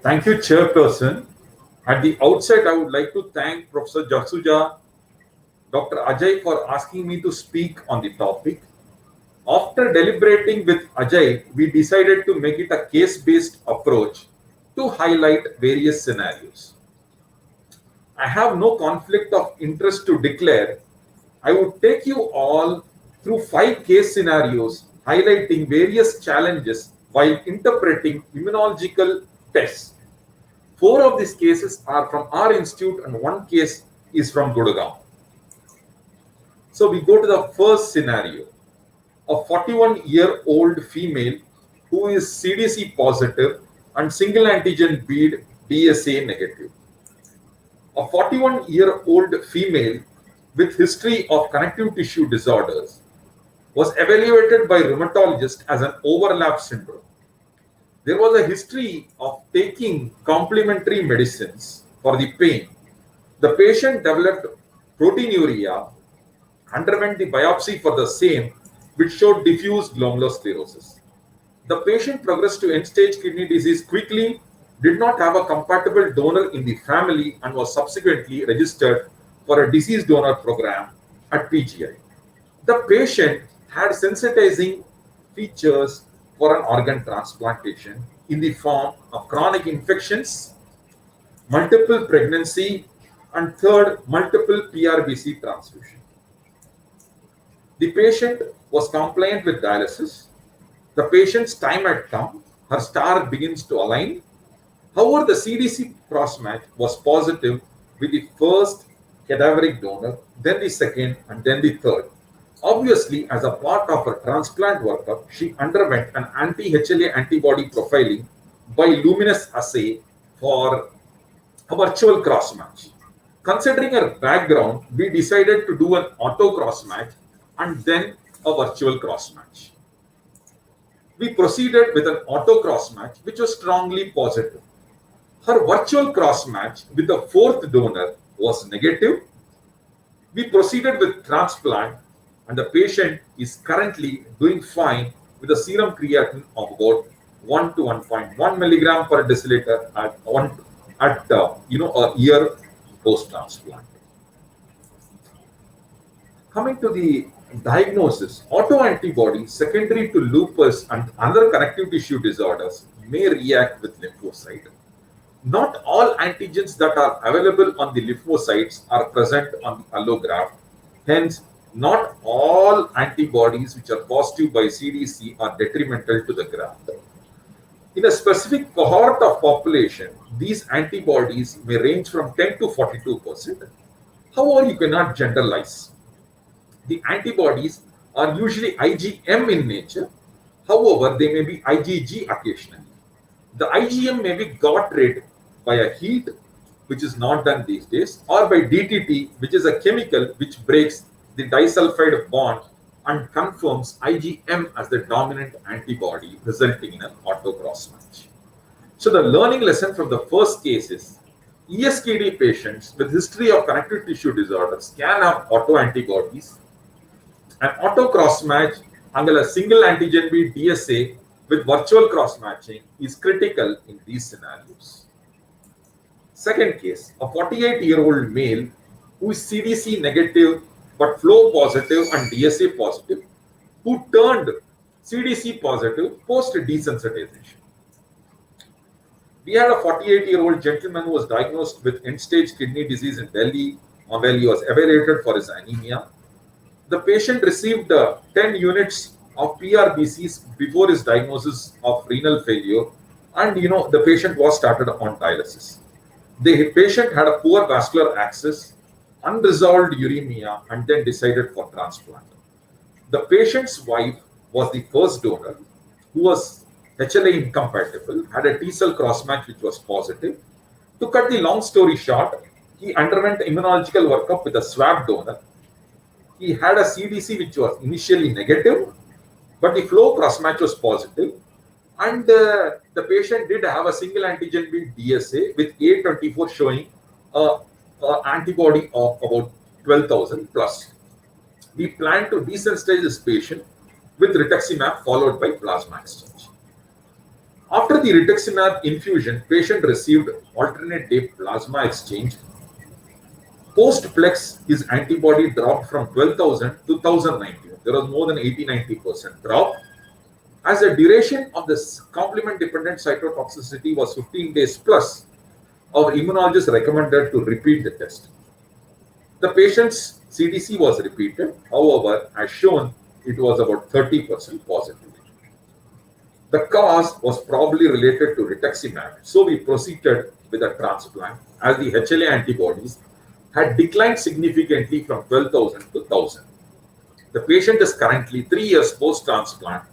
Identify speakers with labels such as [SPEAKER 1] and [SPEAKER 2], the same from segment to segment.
[SPEAKER 1] Thank you, Chairperson. At the outset, I would like to thank Professor Jasuja, Dr. Ajay for asking me to speak on the topic. After deliberating with Ajay, we decided to make it a case-based approach to highlight various scenarios. I have no conflict of interest to declare. I would take you all through 5 case scenarios highlighting various challenges while interpreting immunological tests. 4 of these cases are from our institute and 1 case is from Gurgaon. So we go to the first scenario. A 41-year-old female who is CDC positive and single antigen bead DSA negative. A 41-year-old female with history of connective tissue disorders was evaluated by rheumatologist as an overlap syndrome. There was a history of taking complementary medicines for the pain. The patient developed proteinuria, underwent the biopsy for the same, which showed diffuse glomulosclerosis. The patient progressed to end-stage kidney disease quickly, did not have a compatible donor in the family, and was subsequently registered for a disease donor program at PGI. The patient had sensitizing features for an organ transplantation in the form of chronic infections, multiple pregnancy, and third, multiple PRBC transfusion. The patient was compliant with dialysis. The patient's time had come. Her star begins to align. However, the CDC cross-match was positive with the first cadaveric donor, then the second, and then the third. Obviously, as a part of her transplant workup, she underwent an anti-HLA antibody profiling by Luminous assay for a virtual cross-match. Considering her background, we decided to do an auto cross-match and then a virtual cross-match. We proceeded with an auto cross-match, which was strongly positive. Her virtual cross-match with the fourth donor was negative. We proceeded with transplant, and the patient is currently doing fine with a serum creatinine of about 1 to 1.1 milligram per deciliter at a year post-transplant. Coming to the diagnosis, autoantibodies secondary to lupus and other connective tissue disorders may react with lymphocyte. Not all antigens that are available on the lymphocytes are present on the allograft. Hence, not all antibodies which are positive by CDC are detrimental to the graft. In a specific cohort of population, these antibodies may range from 10 to 42%. However, you cannot generalize. The antibodies are usually IgM in nature. However, they may be IgG occasionally. The IgM may be got rid by a heat, which is not done these days, or by DTT, which is a chemical which breaks the disulfide bond and confirms IgM as the dominant antibody, resulting in an auto cross-match. So the learning lesson from the first case is ESKD patients with history of connective tissue disorders can have autoantibodies. An auto cross-match and a single antigen bead DSA with virtual cross-matching is critical in these scenarios. Second case, a 48-year-old male who is CDC negative but flow positive and DSA positive, who turned CDC positive post desensitization. We had a 48-year-old gentleman who was diagnosed with end-stage kidney disease in Delhi while he was evaluated for his anemia. The patient received 10 units of PRBCs before his diagnosis of renal failure, and the patient was started on dialysis. The patient had a poor vascular access, unresolved uremia, and then decided for transplant. The patient's wife was the first donor, who was HLA incompatible, had a T-cell cross-match which was positive. To cut the long story short, he underwent immunological workup with a swab donor. He had a CDC which was initially negative, but the flow cross-match was positive. And the patient did have a single antigen bead DSA with A24 showing an antibody of about 12,000 plus. We plan to desensitize this patient with rituximab followed by plasma exchange. After the rituximab infusion, patient received alternate day plasma exchange. Post-plex, his antibody dropped from 12,000 to 1,090. There was more than 80-90% drop. As the duration of this complement-dependent cytotoxicity was 15 days plus, our immunologist recommended to repeat the test. The patient's CTC was repeated. However, as shown, it was about 30% positive. The cause was probably related to rituximab, so we proceeded with a transplant as the HLA antibodies had declined significantly from 12,000 to 1,000. The patient is currently 3 years post-transplant,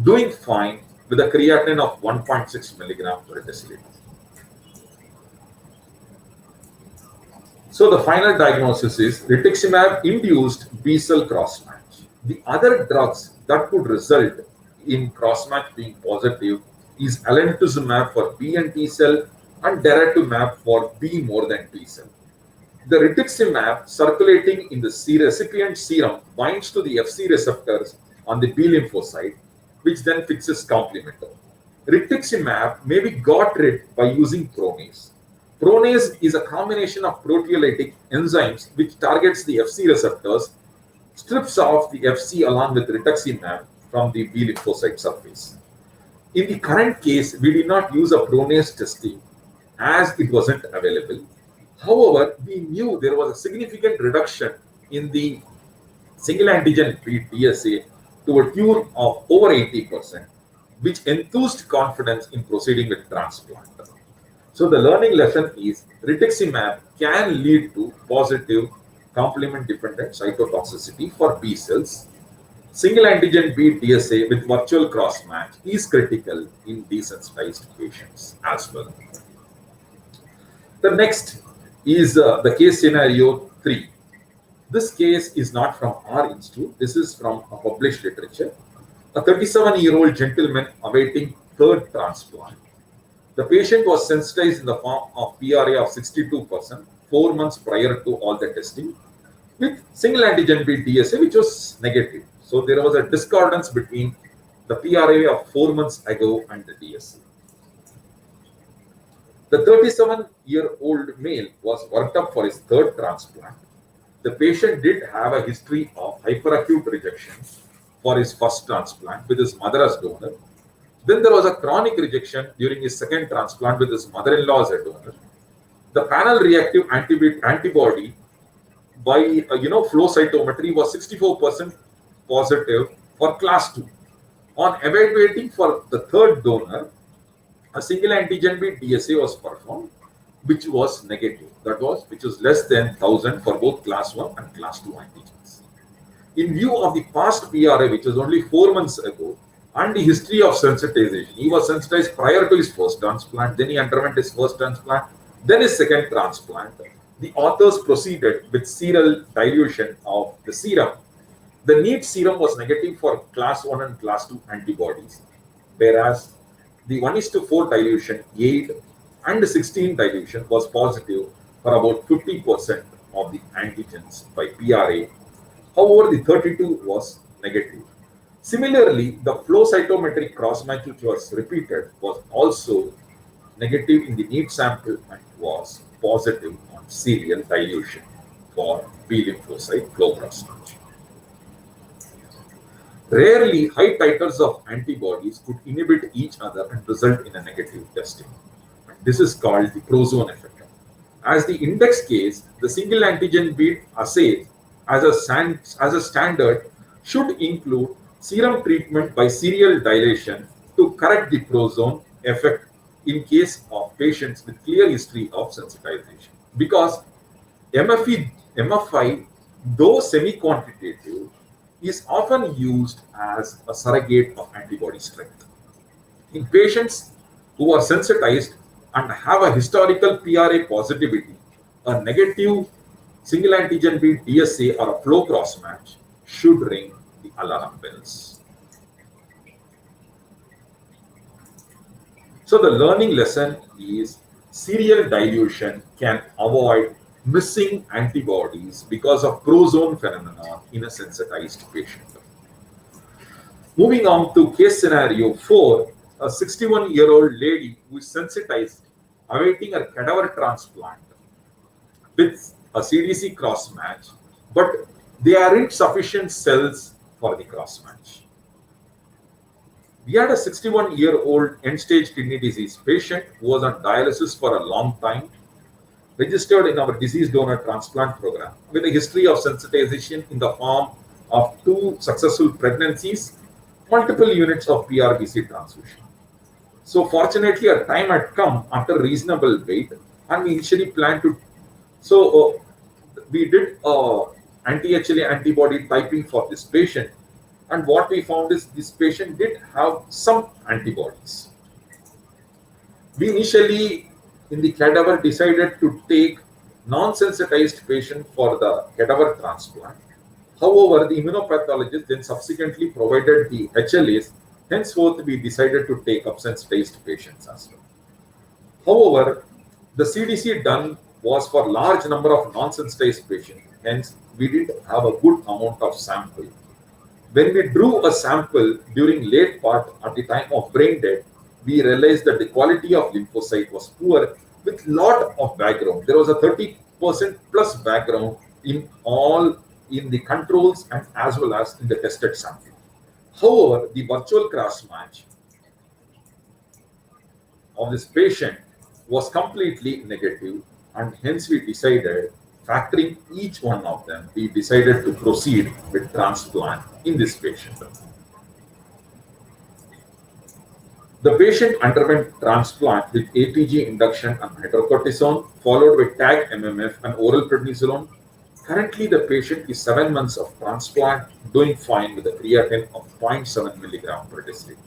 [SPEAKER 1] doing fine with a creatinine of 1.6 milligram per deciliter. So the final diagnosis is rituximab induced B cell cross-match. The other drugs that could result in cross-match being positive is alemtuzumab for B and T cell and daratumab for B more than T cell. The rituximab circulating in the recipient serum binds to the Fc receptors on the B lymphocyte, which then fixes complement. Rituximab may be got rid by using pronase. Pronase is a combination of proteolytic enzymes which targets the Fc receptors, strips off the Fc along with rituximab from the B lymphocyte surface. In the current case, we did not use a pronase testing as it wasn't available. However, we knew there was a significant reduction in the single antigen beat DSA to a tune of over 80%, which enthused confidence in proceeding with transplant. So the learning lesson is rituximab can lead to positive complement-dependent cytotoxicity for B cells. Single antigen beat DSA with virtual cross-match is critical in desensitized patients as well. The next is the case scenario 3. This case is not from our institute. This is from a published literature. A 37-year-old gentleman awaiting third transplant. The patient was sensitized in the form of PRA of 62% 4 months prior to all the testing with single antigen beat DSA, which was negative. So there was a discordance between the PRA of 4 months ago and the DSA. The 37-year-old male was worked up for his third transplant. The patient did have a history of hyperacute rejection for his first transplant with his mother as donor. Then there was a chronic rejection during his second transplant with his mother-in-law as a donor. The panel reactive antibody by flow cytometry was 64% positive for class 2. On evaluating for the third donor, a single antigen beat DSA was performed, which was negative. Which was less than 1,000 for both class 1 and class 2 antigens. In view of the past PRA, which was only 4 months ago, and the history of sensitization, he was sensitized prior to his first transplant, then he underwent his first transplant, then his second transplant. The authors proceeded with serial dilution of the serum. The neat serum was negative for class 1 and class 2 antibodies, whereas the 1:4 dilution, 8 and 16 dilution was positive for about 50% of the antigens by PRA. However, the 32 was negative. Similarly, the flow cytometric cross-match which was repeated was also negative in the neat sample and was positive on serial dilution for B lymphocyte flow cross-match. Rarely, high titers of antibodies could inhibit each other and result in a negative testing. This is called the prozone effect. As the index case, the single antigen beat assay as a standard should include serum treatment by serial dilation to correct the prozone effect in case of patients with clear history of sensitization. Because MFI, though semi-quantitative, is often used as a surrogate of antibody strength. In patients who are sensitized and have a historical PRA positivity, a negative single antigen beat DSA or a flow cross match should ring the alarm bells. So the learning lesson is serial dilution can avoid missing antibodies because of prozone phenomena in a sensitized patient. Moving on to case scenario 4, a 61-year-old lady who is sensitized, awaiting a cadaver transplant with a CDC cross match, but there aren't sufficient cells for the cross match. We had a 61-year-old end-stage kidney disease patient who was on dialysis for a long time, registered in our disease donor transplant program with a history of sensitization in the form of 2 successful pregnancies, multiple units of PRBC transfusion. So fortunately, a time had come after reasonable wait, and we initially planned to. We did anti-HLA antibody typing for this patient, and what we found is this patient did have some antibodies. We initially, in the cadaver, decided to take non-sensitized patient for the cadaver transplant. However, the immunopathologist then subsequently provided the HLAs. Henceforth, we decided to take up sensitized patients as well. However, the CDC done was for large number of non-sensitized patients. Hence, we did have a good amount of sample. When we drew a sample during late part at the time of brain death, we realized that the quality of lymphocyte was poor with lot of background. There was a 30% plus background in all in the controls and as well as in the tested sample. However, the virtual cross match of this patient was completely negative, and hence we decided, factoring each one of them, we decided to proceed with transplant in this patient. The patient underwent transplant with ATG induction and hydrocortisone, followed by TAG MMF and oral prednisolone. Currently, the patient is 7 months of transplant, doing fine with a creatinine of 0.7 milligram per deciliter.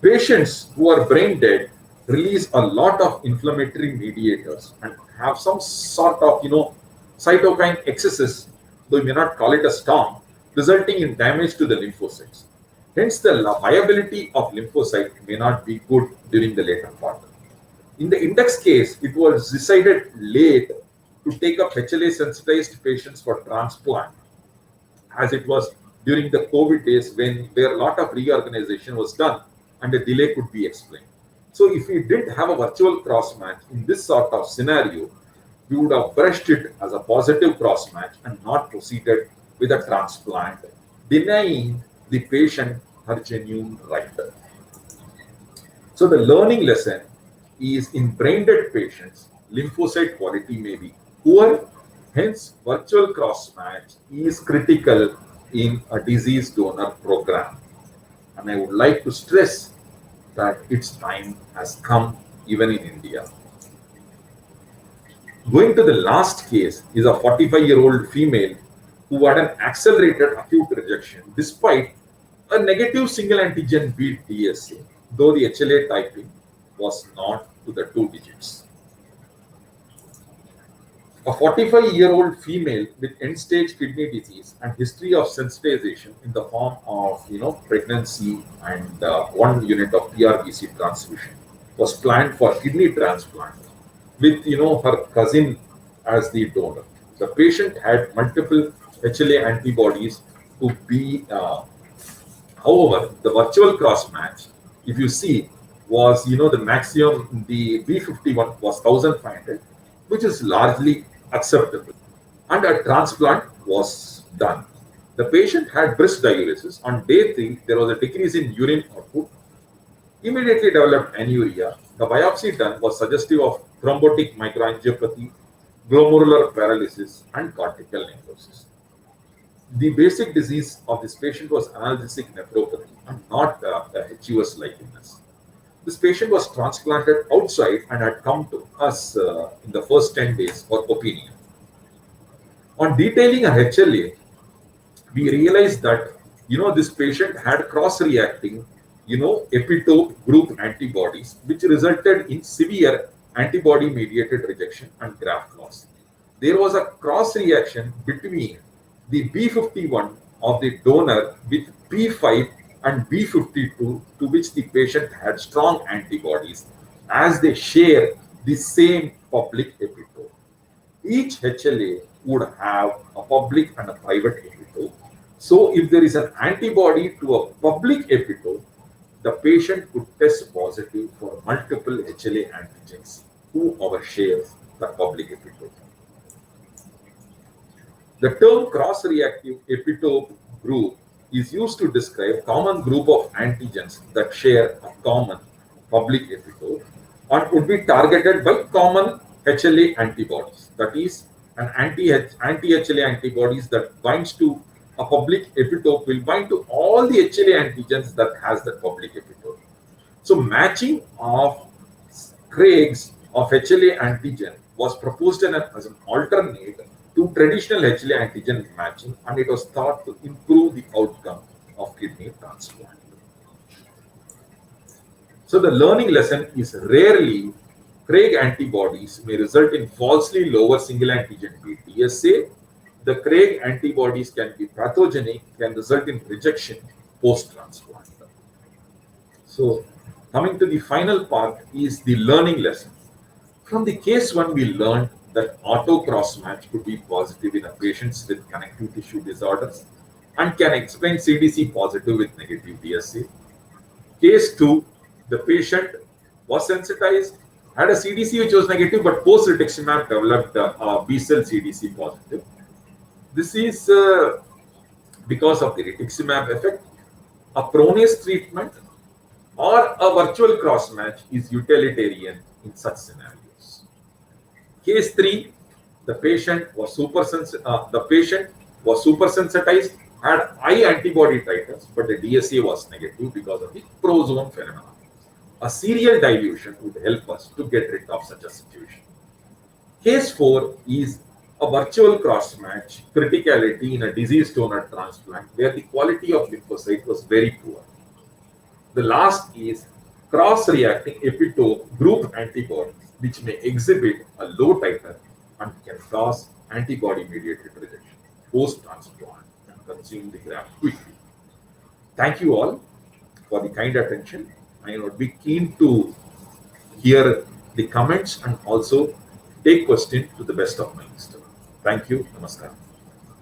[SPEAKER 1] Patients who are brain dead release a lot of inflammatory mediators and have some sort of cytokine excesses, though you may not call it a storm, resulting in damage to the lymphocytes. Hence, the viability of lymphocyte may not be good during the later part. In the index case, it was decided late to take up HLA sensitized patients for transplant, as it was during the COVID days where a lot of reorganization was done and a delay could be explained. So if we did have a virtual cross match in this sort of scenario, we would have brushed it as a positive cross match and not proceeded with a transplant, denying the patient her genuine right. So the learning lesson is in brain dead patients, lymphocyte quality may be poor. Hence, virtual cross match is critical in a disease donor program. And I would like to stress that its time has come even in India. Going to the last case is a 45-year-old female who had an accelerated acute rejection despite a negative single antigen beat DSA, though the HLA typing was not to the 2 digits. A 45-year-old female with end-stage kidney disease and history of sensitization in the form of pregnancy and 1 unit of PRBC transfusion was planned for kidney transplant with her cousin as the donor. The patient had multiple HLA antibodies to be. However, the virtual cross match, if you see, was the maximum. The B51 was 1,500, which is largely acceptable, and a transplant was done. The patient had brisk diuresis. On day 3, there was a decrease in urine output. Immediately developed anuria. The biopsy done was suggestive of thrombotic microangiopathy, glomerular paralysis, and cortical necrosis. The basic disease of this patient was analgesic nephropathy and not HUS-like illness. This patient was transplanted outside and had come to us in the first 10 days for opinion. On detailing a HLA, we realized that this patient had cross-reacting epitope group antibodies, which resulted in severe antibody-mediated rejection and graft loss. There was a cross-reaction between the B51 of the donor with P5 and B52, to which the patient had strong antibodies, as they share the same public epitope. Each HLA would have a public and a private epitope. So if there is an antibody to a public epitope, the patient could test positive for multiple HLA antigens who overshares the public epitope. The term cross-reactive epitope group is used to describe common group of antigens that share a common public epitope and would be targeted by common HLA antibodies. That is, an anti-HLA antibodies that binds to a public epitope will bind to all the HLA antigens that has the public epitope. So matching of Craig's of HLA antigen was proposed as an alternate to traditional HLA antigen matching, and it was thought to improve the outcome of kidney transplant. So the learning lesson is rarely Craig antibodies may result in falsely lower single antigen beat DSA. The Craig antibodies can be pathogenic, can result in rejection post-transplant. So coming to the final part is the learning lesson. From the case 1, we learned that auto cross-match could be positive in a patients with connective tissue disorders and can explain CDC positive with negative DSA. Case 2, the patient was sensitized, had a CDC which was negative, but post-rituximab developed a B-cell CDC positive. This is because of the rituximab effect. A pronase treatment or a virtual cross-match is utilitarian in such scenarios. Case 3, the patient was supersensitized, had high antibody titers, but the DSA was negative because of the prozone phenomenon. A serial dilution would help us to get rid of such a situation. Case 4 is a virtual cross-match criticality in a diseased donor transplant where the quality of lymphocyte was very poor. The last is cross-reacting epitope group antibodies, which may exhibit a low titer and can cause antibody-mediated rejection post-transplant and consume the graft quickly. Thank you all for the kind attention. I would be keen to hear the comments and also take questions to the best of my wisdom. Thank you. Namaskar.